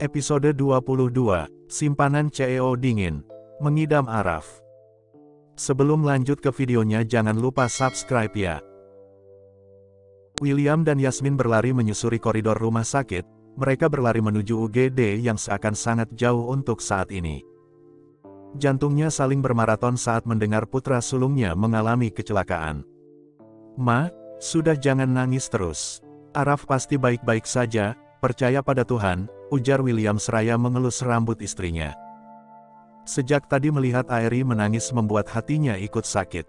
Episode 22, Simpanan CEO Dingin, Mengidam Araf. Sebelum lanjut ke videonya jangan lupa subscribe ya. William dan Yasmin berlari menyusuri koridor rumah sakit, mereka berlari menuju UGD yang seakan sangat jauh untuk saat ini. Jantungnya saling bermaraton saat mendengar putra sulungnya mengalami kecelakaan. "Ma, sudah jangan nangis terus. Araf pasti baik-baik saja, percaya pada Tuhan," ujar William seraya mengelus rambut istrinya. Sejak tadi melihat Aery menangis membuat hatinya ikut sakit.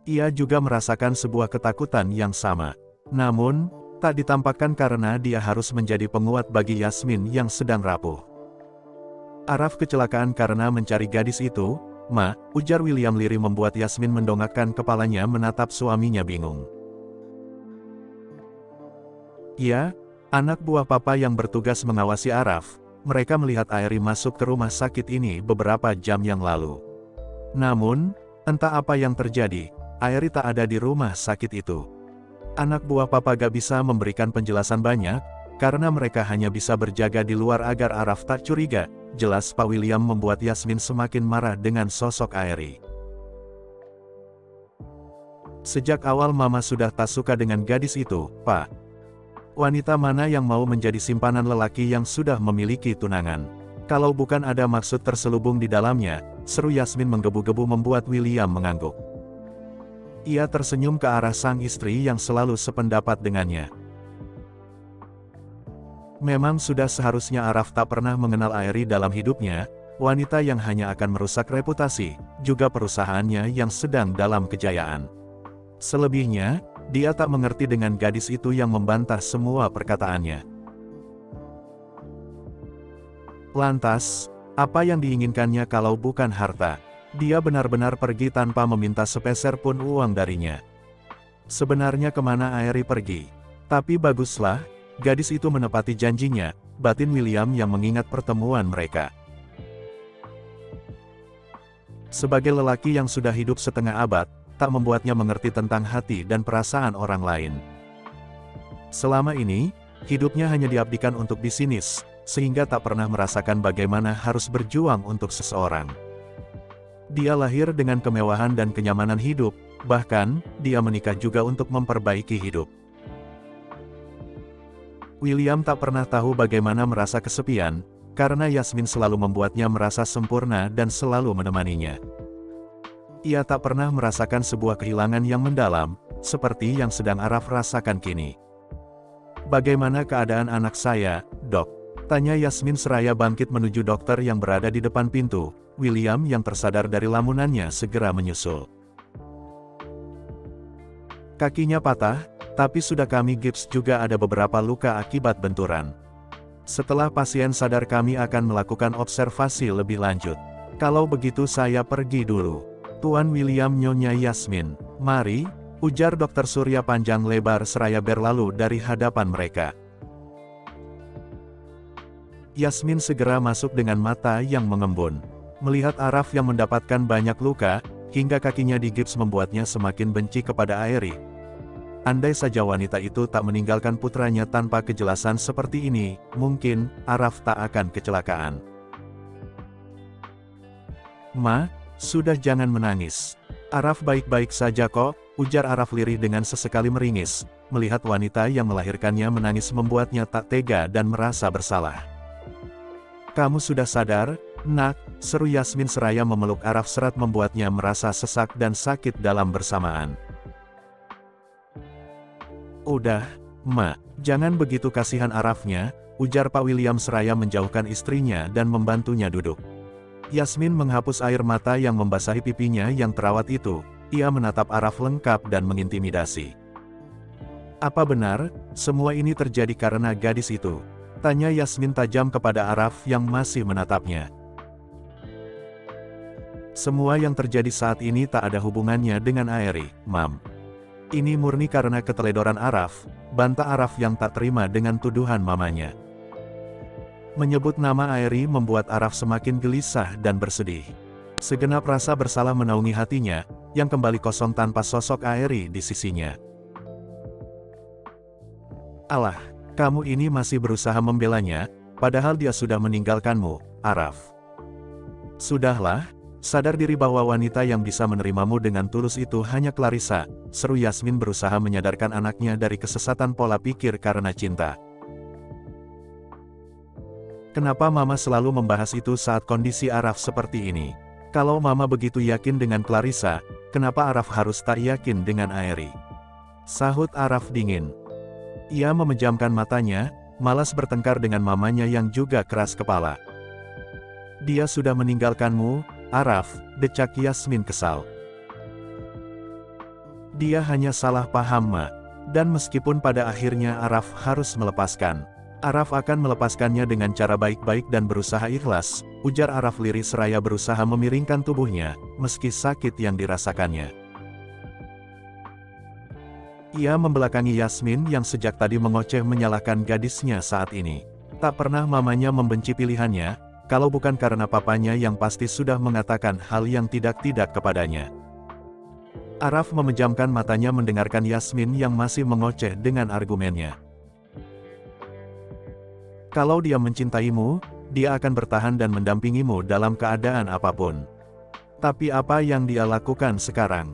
Ia juga merasakan sebuah ketakutan yang sama. Namun, tak ditampakkan karena dia harus menjadi penguat bagi Yasmin yang sedang rapuh. "Araf kecelakaan karena mencari gadis itu, Ma," ujar William lirih membuat Yasmin mendongakkan kepalanya menatap suaminya bingung. "Ya, anak buah papa yang bertugas mengawasi Araf, mereka melihat Aery masuk ke rumah sakit ini beberapa jam yang lalu. Namun, entah apa yang terjadi, Aery tak ada di rumah sakit itu. Anak buah papa gak bisa memberikan penjelasan banyak, karena mereka hanya bisa berjaga di luar agar Araf tak curiga," jelas Pak William membuat Yasmin semakin marah dengan sosok Aery. "Sejak awal Mama sudah tak suka dengan gadis itu, Pak. Wanita mana yang mau menjadi simpanan lelaki yang sudah memiliki tunangan? Kalau bukan ada maksud terselubung di dalamnya," seru Yasmin menggebu-gebu membuat William mengangguk. Ia tersenyum ke arah sang istri yang selalu sependapat dengannya. Memang sudah seharusnya Araf tak pernah mengenal Aery dalam hidupnya, wanita yang hanya akan merusak reputasi, juga perusahaannya yang sedang dalam kejayaan. Selebihnya, dia tak mengerti dengan gadis itu yang membantah semua perkataannya. Lantas, apa yang diinginkannya kalau bukan harta? Dia benar-benar pergi tanpa meminta sepeser pun uang darinya. Sebenarnya kemana Aery pergi? Tapi baguslah, gadis itu menepati janjinya, batin William yang mengingat pertemuan mereka. Sebagai lelaki yang sudah hidup setengah abad, tak membuatnya mengerti tentang hati dan perasaan orang lain. Selama ini, hidupnya hanya diabdikan untuk bisnis, sehingga tak pernah merasakan bagaimana harus berjuang untuk seseorang. Dia lahir dengan kemewahan dan kenyamanan hidup, bahkan, dia menikah juga untuk memperbaiki hidup. William tak pernah tahu bagaimana merasa kesepian, karena Yasmin selalu membuatnya merasa sempurna dan selalu menemaninya. Ia tak pernah merasakan sebuah kehilangan yang mendalam, seperti yang sedang Araf rasakan kini. "Bagaimana keadaan anak saya, Dok?" tanya Yasmin seraya bangkit menuju dokter yang berada di depan pintu. William yang tersadar dari lamunannya segera menyusul. "Kakinya patah, tapi sudah kami gips juga ada beberapa luka akibat benturan. Setelah pasien sadar kami akan melakukan observasi lebih lanjut. Kalau begitu saya pergi dulu." "Tuan William, Nyonya Yasmin, mari," ujar Dokter Surya panjang lebar seraya berlalu dari hadapan mereka. Yasmin segera masuk dengan mata yang mengembun. Melihat Araf yang mendapatkan banyak luka, hingga kakinya digips membuatnya semakin benci kepada Aery. Andai saja wanita itu tak meninggalkan putranya tanpa kejelasan seperti ini, mungkin Araf tak akan kecelakaan. "Ma, sudah jangan menangis. Araf baik-baik saja kok," ujar Araf lirih dengan sesekali meringis. Melihat wanita yang melahirkannya menangis membuatnya tak tega dan merasa bersalah. "Kamu sudah sadar, Nak?" seru Yasmin seraya memeluk Araf serat membuatnya merasa sesak dan sakit dalam bersamaan. "Udah, Ma, jangan begitu kasihan Arafnya," ujar Pak William seraya menjauhkan istrinya dan membantunya duduk. Yasmin menghapus air mata yang membasahi pipinya yang terawat itu, ia menatap Araf lengkap dan mengintimidasi. "Apa benar, semua ini terjadi karena gadis itu?" tanya Yasmin tajam kepada Araf yang masih menatapnya. "Semua yang terjadi saat ini tak ada hubungannya dengan Aery, Mam. Ini murni karena keteledoran Araf," bantah Araf yang tak terima dengan tuduhan mamanya. Menyebut nama Aery membuat Araf semakin gelisah dan bersedih. Segenap rasa bersalah menaungi hatinya, yang kembali kosong tanpa sosok Aery di sisinya. "Alah, Kamu ini masih berusaha membelanya, padahal dia sudah meninggalkanmu, Araf. Sudahlah, sadar diri bahwa wanita yang bisa menerimamu dengan tulus itu hanya Clarissa, seru Yasmin berusaha menyadarkan anaknya dari kesesatan pola pikir karena cinta. Kenapa Mama selalu membahas itu saat kondisi Araf seperti ini? Kalau Mama begitu yakin dengan Clarissa, kenapa Araf harus tak yakin dengan Aery? Sahut Araf dingin. Ia memejamkan matanya, malas bertengkar dengan mamanya yang juga keras kepala. Dia sudah meninggalkanmu, Araf, decak Yasmin kesal. Dia hanya salah paham, Ma. Dan meskipun pada akhirnya Araf harus melepaskan, Araf akan melepaskannya dengan cara baik-baik dan berusaha ikhlas, ujar Araf lirih seraya berusaha memiringkan tubuhnya, meski sakit yang dirasakannya. Ia membelakangi Yasmin yang sejak tadi mengoceh menyalahkan gadisnya saat ini. Tak pernah mamanya membenci pilihannya, kalau bukan karena papanya yang pasti sudah mengatakan hal yang tidak-tidak kepadanya. Araf memejamkan matanya mendengarkan Yasmin yang masih mengoceh dengan argumennya. Kalau dia mencintaimu, dia akan bertahan dan mendampingimu dalam keadaan apapun. Tapi apa yang dia lakukan sekarang?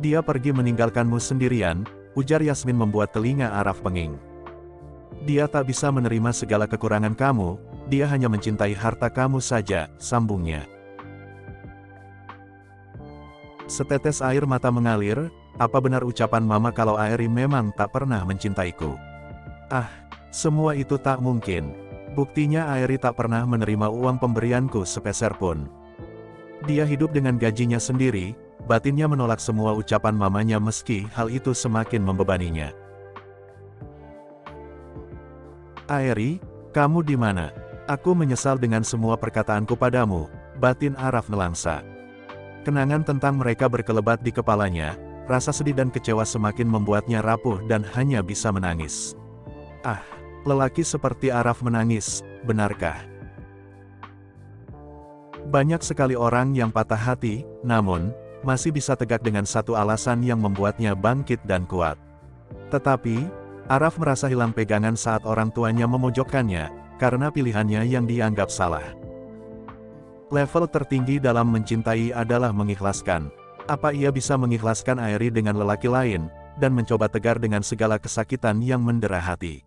Dia pergi meninggalkanmu sendirian, ujar Yasmin membuat telinga Araf penging. Dia tak bisa menerima segala kekurangan kamu, dia hanya mencintai harta kamu saja, sambungnya. Setetes air mata mengalir, apa benar ucapan Mama kalau Aery memang tak pernah mencintaiku? Ah, semua itu tak mungkin. Buktinya Aery tak pernah menerima uang pemberianku sepeser pun. Dia hidup dengan gajinya sendiri, batinnya menolak semua ucapan mamanya meski hal itu semakin membebaninya. Aery, kamu di mana? Aku menyesal dengan semua perkataanku padamu, batin Araf nelangsa. Kenangan tentang mereka berkelebat di kepalanya, rasa sedih dan kecewa semakin membuatnya rapuh dan hanya bisa menangis. Ah, lelaki seperti Araf menangis, benarkah? Banyak sekali orang yang patah hati, namun, masih bisa tegak dengan satu alasan yang membuatnya bangkit dan kuat. Tetapi, Araf merasa hilang pegangan saat orang tuanya memojokkannya, karena pilihannya yang dianggap salah. Level tertinggi dalam mencintai adalah mengikhlaskan. Apa ia bisa mengikhlaskan Aery dengan lelaki lain, dan mencoba tegar dengan segala kesakitan yang mendera hati?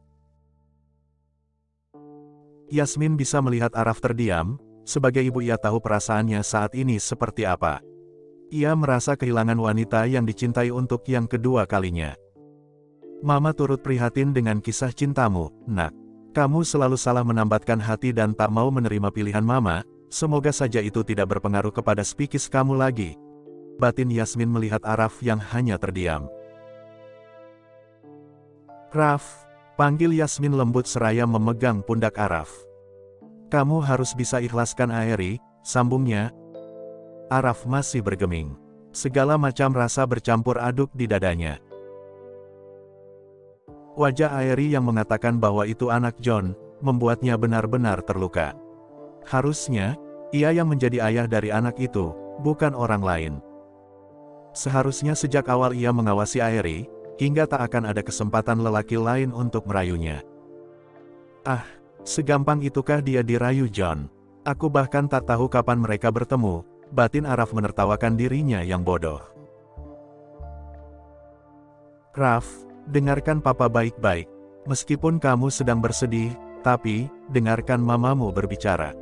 Yasmin bisa melihat Araf terdiam, sebagai ibu ia tahu perasaannya saat ini seperti apa. Ia merasa kehilangan wanita yang dicintai untuk yang kedua kalinya. Mama turut prihatin dengan kisah cintamu, Nak. Kamu selalu salah menambatkan hati dan tak mau menerima pilihan Mama, semoga saja itu tidak berpengaruh kepada psikis kamu lagi. Batin Yasmin melihat Araf yang hanya terdiam. Raf, panggil Yasmin lembut seraya memegang pundak Araf. Kamu harus bisa ikhlaskan Aery, sambungnya. Araf masih bergeming. Segala macam rasa bercampur aduk di dadanya. Wajah Aery yang mengatakan bahwa itu anak John, membuatnya benar-benar terluka. Harusnya, ia yang menjadi ayah dari anak itu, bukan orang lain. Seharusnya sejak awal ia mengawasi Aery, hingga tak akan ada kesempatan lelaki lain untuk merayunya. Ah, segampang itukah dia dirayu John? Aku bahkan tak tahu kapan mereka bertemu. Batin Araf menertawakan dirinya yang bodoh. Raf, dengarkan papa baik-baik. Meskipun kamu sedang bersedih, tapi, dengarkan mamamu berbicara.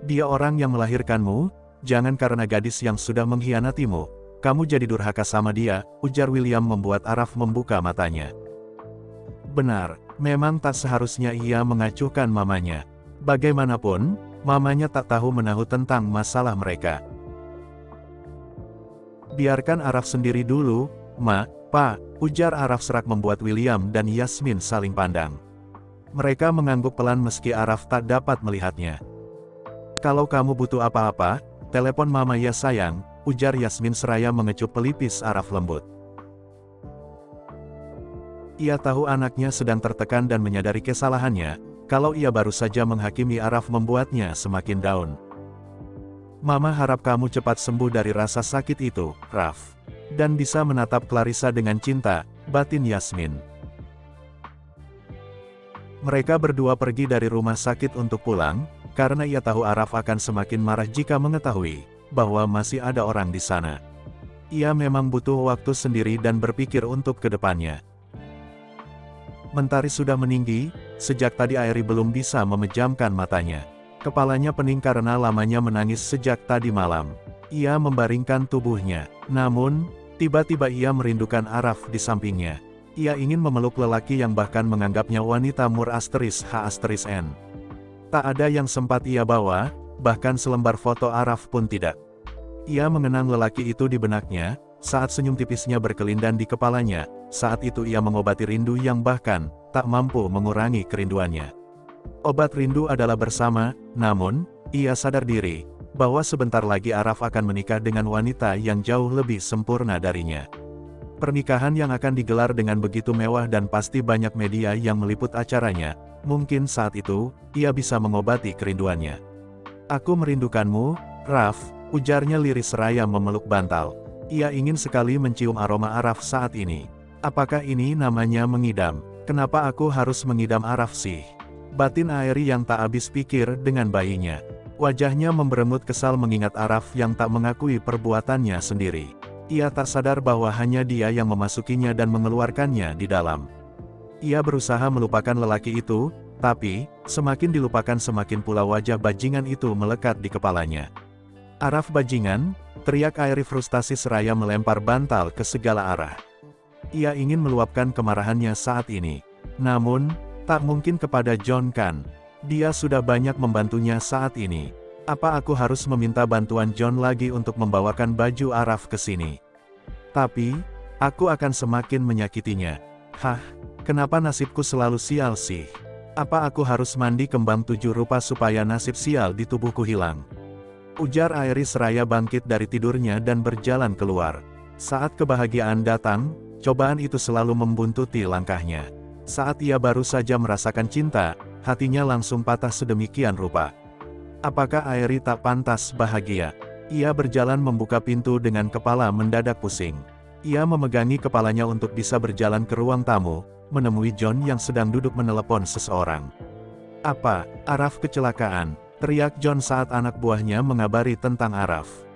Dia orang yang melahirkanmu, jangan karena gadis yang sudah mengkhianatimu, kamu jadi durhaka sama dia, ujar William membuat Araf membuka matanya. Benar, memang tak seharusnya ia mengacuhkan mamanya. Bagaimanapun, mamanya tak tahu menahu tentang masalah mereka. Biarkan Araf sendiri dulu, Ma, Pa, ujar Araf serak membuat William dan Yasmin saling pandang. Mereka mengangguk pelan meski Araf tak dapat melihatnya. Kalau kamu butuh apa-apa, telepon Mama ya sayang, ujar Yasmin seraya mengecup pelipis Araf lembut. Ia tahu anaknya sedang tertekan dan menyadari kesalahannya. Kalau ia baru saja menghakimi Araf membuatnya semakin down. Mama harap kamu cepat sembuh dari rasa sakit itu, Raf. Dan bisa menatap Clarissa dengan cinta, batin Yasmin. Mereka berdua pergi dari rumah sakit untuk pulang, karena ia tahu Araf akan semakin marah jika mengetahui bahwa masih ada orang di sana. Ia memang butuh waktu sendiri dan berpikir untuk ke depannya. Mentari sudah meninggi, sejak tadi Airi belum bisa memejamkan matanya. Kepalanya pening karena lamanya menangis sejak tadi malam. Ia membaringkan tubuhnya, namun, tiba-tiba ia merindukan Araf di sampingnya. Ia ingin memeluk lelaki yang bahkan menganggapnya wanita mur *H*N. Tak ada yang sempat ia bawa, bahkan selembar foto Araf pun tidak. Ia mengenang lelaki itu di benaknya, saat senyum tipisnya berkelindan di kepalanya, saat itu ia mengobati rindu yang bahkan tak mampu mengurangi kerinduannya. Obat rindu adalah bersama, namun, ia sadar diri bahwa sebentar lagi Araf akan menikah dengan wanita yang jauh lebih sempurna darinya. Pernikahan yang akan digelar dengan begitu mewah dan pasti banyak media yang meliput acaranya, mungkin saat itu, ia bisa mengobati kerinduannya. "Aku merindukanmu, Raf," ujarnya lirih seraya memeluk bantal. Ia ingin sekali mencium aroma Araf saat ini. Apakah ini namanya mengidam? Kenapa aku harus mengidam Araf sih? Batin Airi yang tak habis pikir dengan bayinya. Wajahnya memberemut kesal mengingat Araf yang tak mengakui perbuatannya sendiri. Ia tak sadar bahwa hanya dia yang memasukinya dan mengeluarkannya di dalam. Ia berusaha melupakan lelaki itu, tapi, semakin dilupakan semakin pula wajah bajingan itu melekat di kepalanya. "Araf bajingan!" teriak Airi frustasi seraya melempar bantal ke segala arah. Ia ingin meluapkan kemarahannya saat ini. Namun, tak mungkin kepada John kan. Dia sudah banyak membantunya saat ini. Apa aku harus meminta bantuan John lagi untuk membawakan baju Araf ke sini? Tapi, aku akan semakin menyakitinya. Hah, kenapa nasibku selalu sial sih? Apa aku harus mandi kembang 7 rupa supaya nasib sial di tubuhku hilang? Ujar Airi seraya bangkit dari tidurnya dan berjalan keluar. Saat kebahagiaan datang, cobaan itu selalu membuntuti langkahnya. Saat ia baru saja merasakan cinta, hatinya langsung patah sedemikian rupa. Apakah Airi tak pantas bahagia? Ia berjalan membuka pintu dengan kepala mendadak pusing. Ia memegangi kepalanya untuk bisa berjalan ke ruang tamu, menemui John yang sedang duduk menelepon seseorang. "Apa, Araf kecelakaan?" teriak John saat anak buahnya mengabari tentang Araf.